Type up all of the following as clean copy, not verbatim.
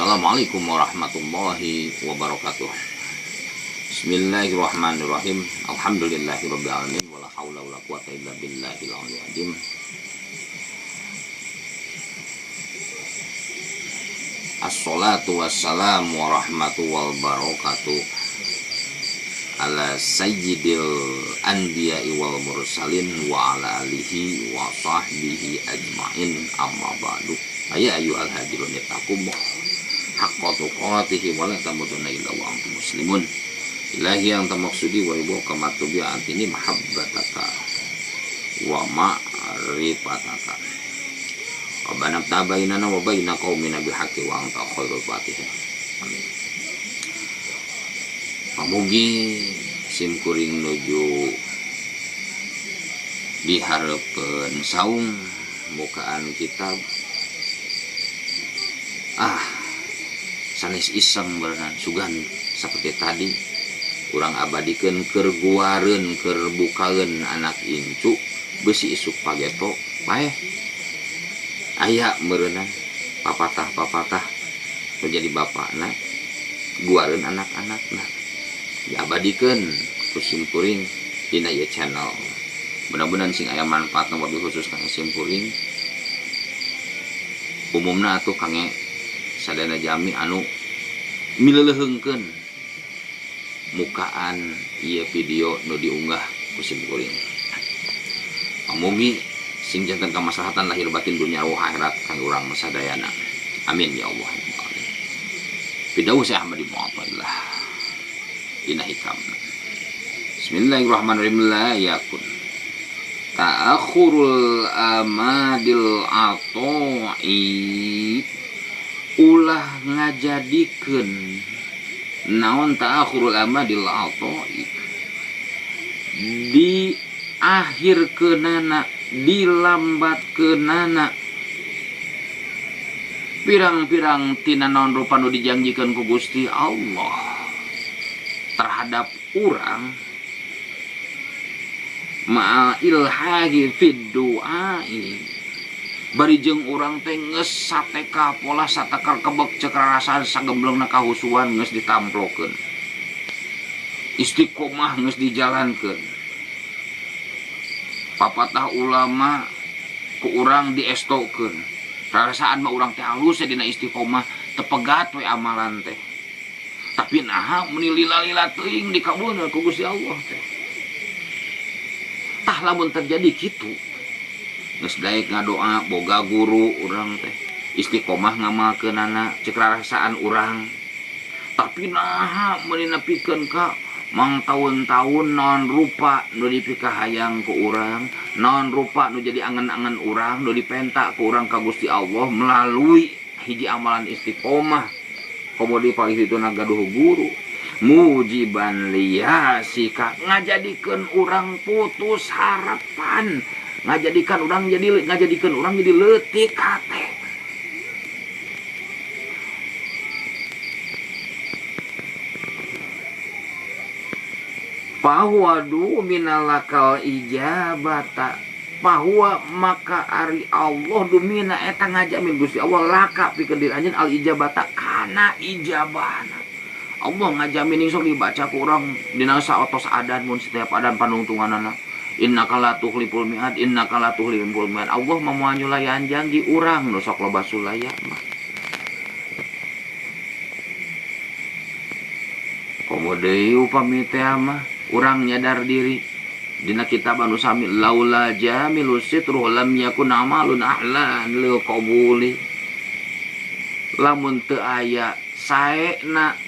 Assalamualaikum warahmatullahi wabarakatuh. Bismillahirrahmanirrahim. Alhamdulillahirabbil alamin wala haula wala quwata illa billahil aliyil azim. Assalatu wassalamu warahmatullahi wabarakatuh ala sayyidil anbiya'i wal mursalin wa ala alihi wa sahbihi ajma'in, amma ba'du. Ya ayyuhal hadirun ittaqullah haqqa tuqatih wa la tamutunna illa wa antum muslimun. Ilahi yang tamaksudi wa ibu kama tubi'atini mahabbataka wa ma'rifataka. Rabbana tabainana wa baina qaumina bil haqqi wa anta khairul fatihin. Amin. Pamugi sim kuring nuju dihareupeun saung bukaan kitab sanes iseng berenang sugan seperti tadi kurang abadikeun keur guareun keur bukaeun anak incu besi isuk pageto paeh aya meureunna papatah menjadi bapakna guareun anak-anakna diabadikeun ku sim kuring dina ieu channel. Mudah-mudahan sing aya manfaatna wabil khusus kang sim kuring umumna atuh kange sadana jami anu mileuleheungkeun mukaan ieu video nu diunggah ku sim kuring. Pamugi sing janten kamaslahatan lahir batin dunia wa akhirat kangge urang sadayana. Amin ya Allah. Pidauh Syekh Ahmad bin Mu'attallah dina hikamna. Bismillahirrahmanirrahim. La yakun ta'akhurul amadil ato'i ulah ngajadikeun naon ta'akhurul amadil ato'i di akhirkeunana dilambatkeunana pirang-pirang tina naon rupa nu dijanjikeun ku Gusti Allah terhadap urang ma'ilhahi fid du'ai bari jeung urang teh geus sateka pola satakar kebek cek rarasaan sagemblengna kahusuan geus ditamplokeun istiqomah geus dijalankeun papatah ulama ku urang diestokeun rarasaan mah urang teh halus dina istiqomah tepegat we amalan teh tapi naha meni lila-lila teuing dikabulkeun ku Gusti Allah teh tah lamun terjadi kitu geus daek ngadoa boga guru urang teh istiqomah ngamalkeunana cek rarasaan urang tapi naha meni nepikeun ka mang taun-taun non rupa nu dipikahayang ku urang non rupa nu jadi angen-angen urang nu dipenta ku urang ka Gusti Allah melalui hiji amalan istiqomah komodi paling itu nagaduh guru mujiban liyasika ngajadikeun urang putus harapan ngajadikeun urang jadi leutik hate pahwadu minalakal ijabata bahwa maka ari Allah dumina eta ngajamin Gusti Allah laka pikeun diri anjeun al ijabata kana ijabana Allah ngajamin sok dibaca ku urang dina saotos adan mun setiap adan panungtunganana innaka la tuhliful mi'ad innaka la tuhliful mi'ad Allah moal nyulayan janji urang nu sok loba sulaya mah komo deui upami teh mah urang nyadar diri dina kitab anu sami laula jamilu sitru lam yakun amalun ahlan lil qabuli lamun teu aya saena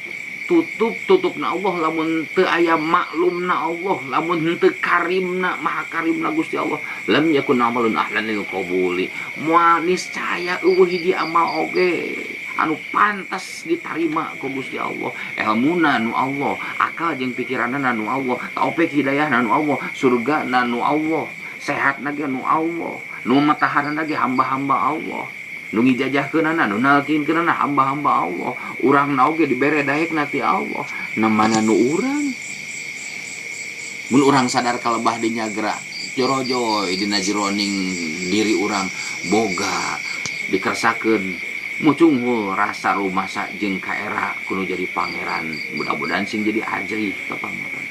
tutupna Allah lamun teu aya maklumna Allah lamun teu karimna maha karimna Gusti Allah lam yakun amalun ahlan lil qabuli moal niscaya eueuh hiji amal oge anu pantas ditarima ku Gusti Allah ilmuna nu Allah akal jeung pikiranna nu Allah taufik hidayahna nu Allah surgana nu Allah sehatna ge nu Allah nu mataharana ge hamba-hamba Allah nu ngijajahkeunana nu nalkinkeunana hamba-hamba Allah urangna oge dibere daekna ti Allah namana nu urang mun urang sadar kalebah di nyagra jorojoy dina jeroning diri urang boga dikersakeun mucunghul rasa rumasa jeung kaera kudu jadi pangeran, mudah-mudahan sing jadi ajrih ka pangeran.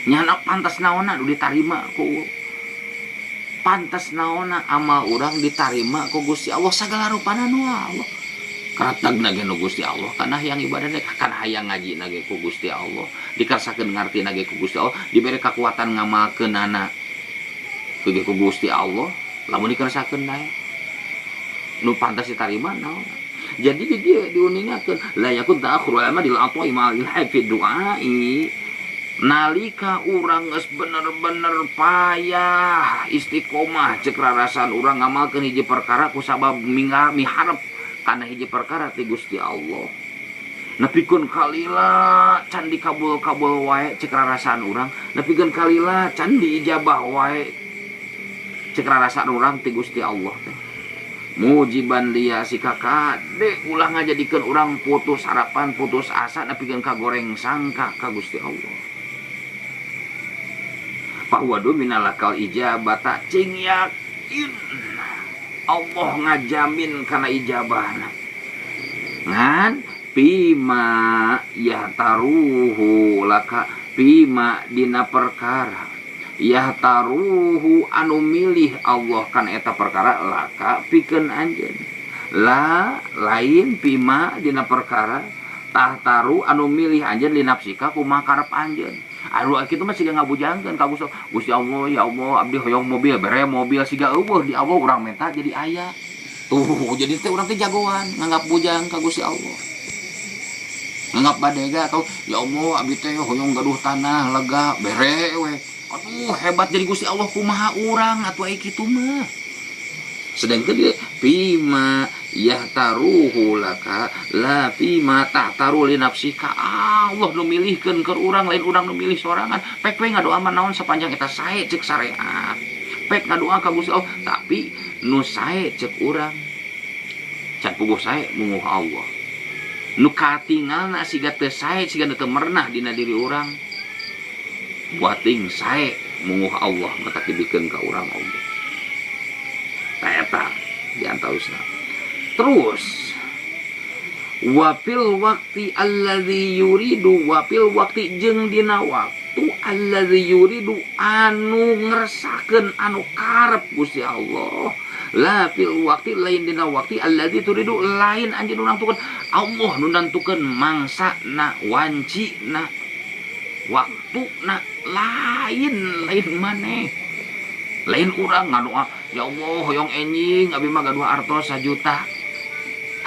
Nyana pantas naonna nu ditarima ku, pantas naonna amal urang ditarima ku Gusti Allah sagala rupana nu Allah. Karatag nage nu Gusti Allah kana hayang ibadah kana hayang ngaji nage ku Gusti Allah, dikarsakeun ngarti nage ku Gusti Allah, dibere kekuatan ngamalkeunana ge ku Gusti Allah, lamun dikarsakeun dae nu pantas ditarima naon. Jadi di dieu diuningakeun la yakun ta'akhurul amadil atwa'i ma'al ilhafi du'ai. Nalika urang geus bener-bener payah istiqomah cek rarasan urang ngamalkeun hiji perkara kusabab miharep kana hiji perkara ti Gusti Allah, nepikeun kalila can dikabul-kabul wae cek rarasan urang, nepikeun kalila can diijabah wae cek rarasan urang ti Gusti Allah teh. Mujiban liya si kakade ulah ngajadikeun urang putus harapan putus asa nepikeun kagoreng sangka ka Gusti Allah. Pahwadu minalakal ijabata cing yakin Allah ngajamin kana ijabahna. Ngan pima yahtaruhu laka pima dina perkara yahtaruhu anu milih Allah kana eta perkara laka pikeun anjeun. La lain pima dina perkara tahtaru anu milih anjeun li nafsika kumaha karep anjeun. Anu kitu mah siga ngabujangkeun ka Gusti Allah, ya Allah abdi hoyong mobil, bere mobil siga eueuh di Allah urang minta jadi aya. Tuh, jadi teh urang teh jagoan nganggap bujang ka Gusti Allah. Nganggap badega tau, ya Allah abdi teh hoyong gaduh tanah lega, bere we. Aduh, hebat jadi Gusti Allah kumaha urang atuh aya kitu mah. Sedangkan dia pima yahtaruhu laka la pima tahtaru li nafsika. Allah nu milihkeun keur urang lain urang nu milih sorangan. Pek we ngadoa mah naon sapanjang eta sae cek syariat. Pek ngadoa ka Gusti Allah tapi nu sae cek urang. Can puguh sae munguh Allah. Nu katingalna siga teu sae siga teu merenah dina diri urang. Buating sae munguh Allah matak dibikeun ka urang Allah. Eta diantausna. Terus wapil waktu alladzi yuridu wapil waktu jeung dina waktu alladzi yuridu anu ngersakeun anu karep Gusti Allah. La fil waktu lain dina waktu alladzi turidu lain anjeun nantukeun Allah nu nantukeun mangsana wancina waktuna lain maneh. Lain urang ngadoa, ya Allah hoyong enjing abi mah gaduh artos 1 juta.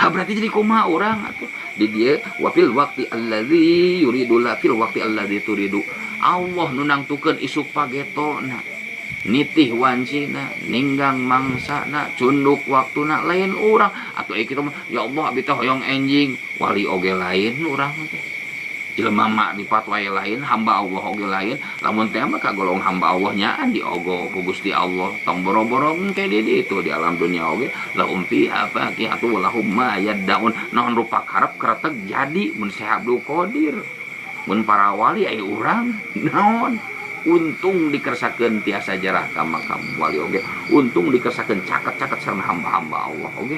Ha berarti jadi kumaha urang atuh. Di dieu wa fil waqti allazi yuridu la fil waqti allazi turidu. Allah nu nangtukeun isuk pagetona. Nitih wancina, ninggang mangsana, cunduk waktuna lain urang. Atuh ieu kitu mah ya Allah abi teh hoyong enjing, wali oge lain urang teh. Jelema mak dipat wae lain, hamba Allah oge lain. Lamun teh mah kagolong hamba Allah nyaan diogo ku Gusti Allah. Tong boro-boro engke di ditu di alam dunia oge. Lahum fiha faqihatun wa lahum ma yaddaun. Naon rupa karep kareteg jadi mun Syekh Abdul Qadir. Mun para wali aya urang naon? Untung dikersakeun tiasa jarah ka makam wali oge. Untung dikersakeun caket-caket sareng hamba-hamba Allah oge.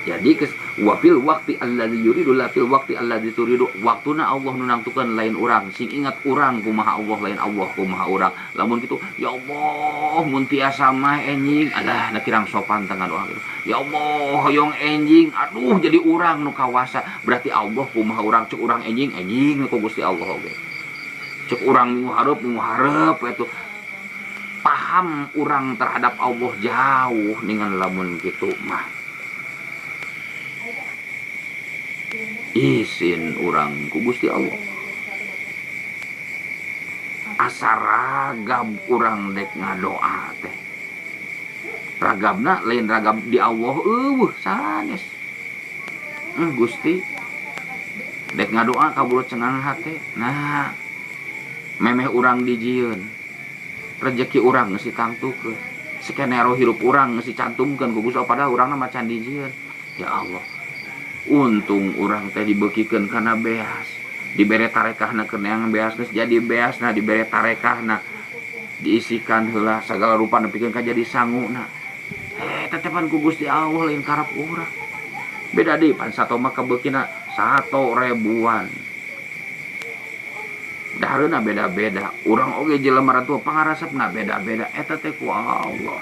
Jadi wafil waktu alladzi yuridu la fil waktu alladzi turidu waktuna Allah nu nangtukeun lain urang sing ingat urang kumaha Allah lain Allah kumaha urang lamun kitu ya Allah mun tiasa mah enjing alah na kirang sopan tengah doa gitu. Ya Allah hoyong enjing aduh jadi urang nu kawasa berarti Allah kumaha urang cek urang enjing ku Gusti Allah oge cek urang minggu itu paham urang terhadap Allah jauh dengan lamun kitu mah isin urang ku Gusti Allah asa ragam urang dek ngadoa teh ragabna lain ragam di Allah sanes Gusti dek ngadoa kabulot cengang hate nah memeh urang dijieun rezeki urang geus ditangtukeun skenero hirup urang geus dicantumkeun ku Gusti Allah padahal urangna macan dijieun ya Allah untung urang teh dibekikeun kana beas dibere tarekahna keneang beas geus jadi beasna dibere tarekahna diisikan heula sagala rupa nepikeun ka jadi sanguna eta teh pan ku Gusti Allah lain karep urang. Beda deui pan sato mah kabeukina 100.000-an. Dahareuna beda-beda. Urang oge jelema ratu pangarasepna beda-beda. Eta teh ku Allah.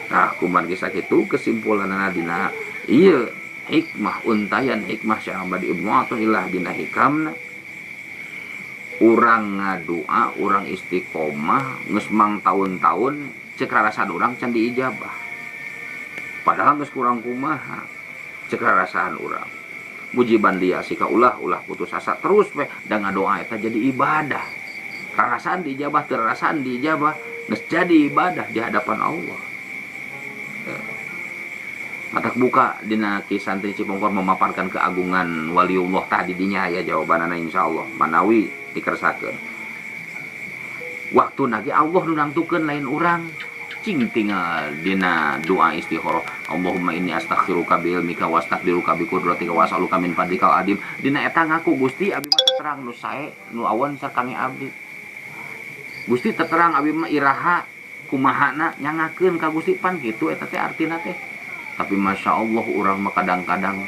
Tah kumaha kisah kitu kesimpulanna dina ieu hikmah untayan hikmah Syekh Ahmad Ibnu Athaillah dina hikamna. Urang ngadua, urang istiqomah geus mang tahun-tahun cek rarasaan urang can diijabah. Padahal geus kurang kumaha cek rarasaan urang. Mujiban dia sika ulah putus asa terus we da ngadoa eta jadi ibadah. Rarasaan diijabah, teu rarasaan diijabah geus jadi ibadah di hadapan Allah. Matak buka dina Ki Santri Cipongkor memaparkan keagungan waliullah tadi dinya ya jawabanana insyaallah manawi dikersakeun. Waktu nage Allah nu nangtukeun lain urang. Cing tinggal dina doa istikharah. Allahumma inni astaghfiruka bi ilmika wa astaqdiruka bi qudratika wa as'aluka min fadlikal adim. Dina eta ngaku Gusti abi mah terang nu sae nu awan sarkange abdi. Gusti terang abi mah iraha kumahana nyangakeun ka Gusti pan kitu eta teh artina teh. Tapi Masya Allah urang mah kadang-kadang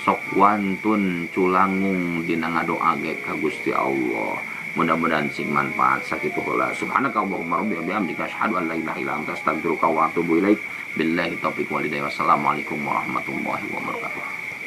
sok wantun culangung dina ngadoa ge ka Gusti Allah. Mudah-mudahan sing manfaat sakitu heula. Subhanaka Allahumma rabbi bihamdika asyhadu an la ilaha illa anta astaghfiruka wa atubu ilaik. Billahi taufiq wal hidayah. Wassalamualaikum warahmatullahi wabarakatuh.